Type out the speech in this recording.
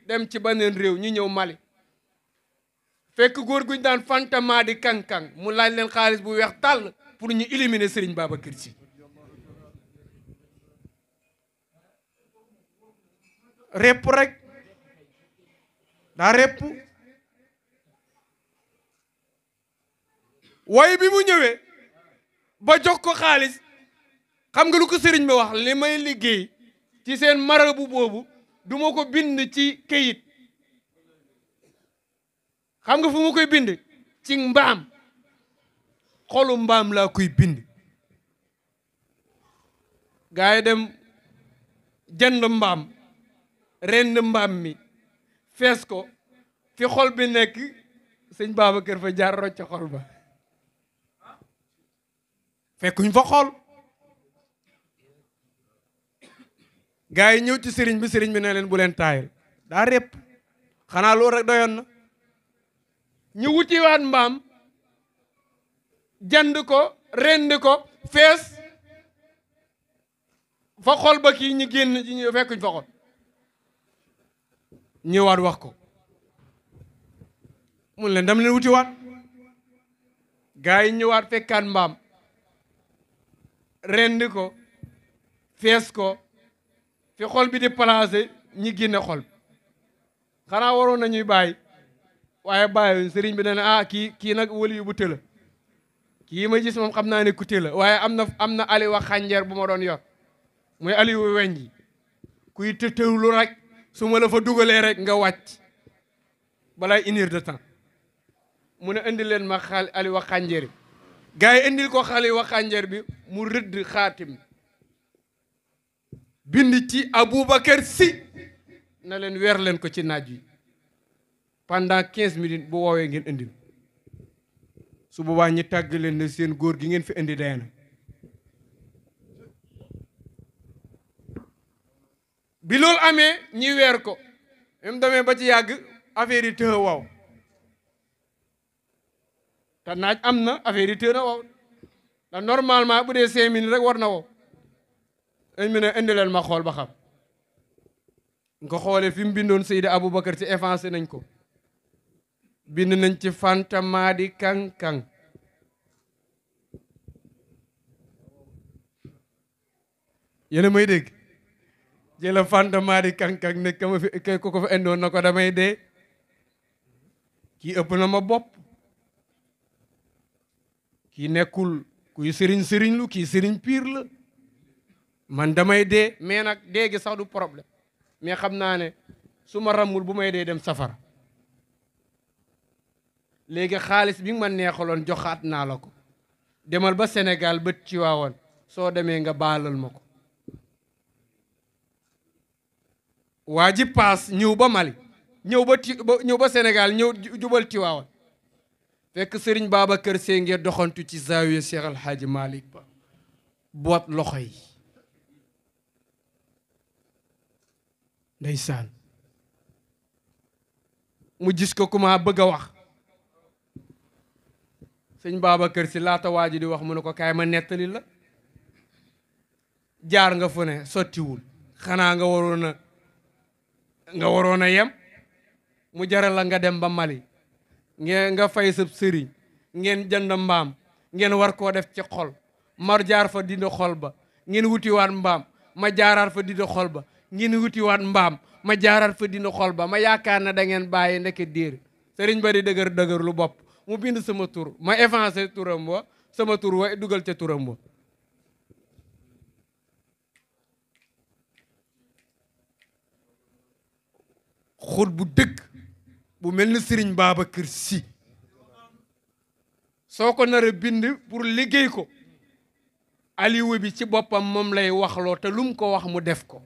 dem ci beneen réew ñu ñëw Mali fekk góor guñ daan Fanta di kang-kang mu laaj leen xaalis bu weex tàll pour ñu éliminer Serigne Babacar Sy repp rek daa repp waaye bi mu ñëwee ba jox ko xaalis xam nga lu ko sëriñ bi wax li may liggéey ci seen marabu boobu duma ko bind ci këyit xam nga fu mu koy bind ci mbaam xolu mbaam laa koy bind gaa yi dem jënd mbaam rend mbaam mi fees ko fi xol bi nekk sëñ Babacar fa jaar rocc xol ba fekkuñ fa xol gaa yi ñëw ci sëriñ bi ne leen bu leen taayal daa repp xanaa loolu rek doyoon na ñu wutiwaat mbaam jënd ko rend ko fees fa xol ba kii ñu génn ci ñu fekkuñ fa xol ñëwaat wax ko mun leen dam leen wutiwaat gaa yi ñëwaat fekkaat mbaam rend ko fees ko fi xol bi di placé ñi génne xol xanaa waroon nañuy bàyyi waaye bàyyi sëriñ bi ne ah kii nag wali yu bu tëla kii ma gis moom xam naa ne ku tëla waaye am na ali wax xànjeer bu ma doon yor muy ali wu weñ ji kuy tëtëwlu rek su ma la fa dugalee rek nga wàcc balay 1 heure de temps mu ne indi leen ma ali wax xànjeer bi gars yi indil ko xali wax xànjeer bi mu rëdd xaatim bind ci Aboubacar Sy na leen weer leen ko ci naaj wi pendant 15 minutes bu woowee ngeen indil su boobaa ñi tàgg leen ne seen góor gi ngeen fi indi dee na bi loolu amee ñi weer ko même demee ba ci yàgg affaire yi tëë waaw te naaj am na affaire yi tëë na waaw ndax normalement bu dee 5 minutes rek war na wow dañ mu ne indi leen ma xool ba xam nga xoolee fi mu bindoon Seydi Aboubacar Sy effacé nañ ko bind nañ ci Fanta di kang-kang yéen a may dégg jëla Fanta di kang-kang ne ka ma fi ko ko fa indoon na ko damay dee kii ëpp na ma bopp kii nekkul kuy sëriñ lu kii sëriñ piir la man damay dee mais nag dee gi sax du problème mais xam naa ne su ma rammul bu may dee dem safara léegi xaalis bi nga ma neexaloon joxaat naa la ko demal ba Sénégal ba Tiwaawan soo demee nga baalal ma ko waa ji paas ñëw ba Mali ñëw ba Sénégal ñëw jubal Tiwaawan fekk Serigne Babacar Sy ngeen doxantu ci zaawiya Cheikh El Hadji Malick ba boot loxo yi ndeysaan mu gis ko kuma bëgg a wax sëñ Babacar Sy laata waa ji di wax mu ne ko kaay ma nettali la jaar nga fu ne sottiwul xanaa nga waroon a yem mu jaral la nga dem ba Mali nga fay sab sëriñ ngeen jënd mbaam ngeen war koo def ci xol mar jaar fa dindi xol ba ngeen wutiwaat mbaam ma jaaraat fa dindi xol ba ngeen wutiwaat mbaam ma jaaraat fa dindi xol ba ma yaakaar na da ngeen bàyyi ndeke diir sëriñ ba di dëgër lu bopp mu bind sama tur ma effacé turam wa sama tur wa dugal ca turam wa xut bu dëgg bu mel ni Serigne Babacar Sy soo ko nar a bind pour liggéey ko aliwa bi ci boppam moom lay waxloo te lu mu ko wax mu def ko.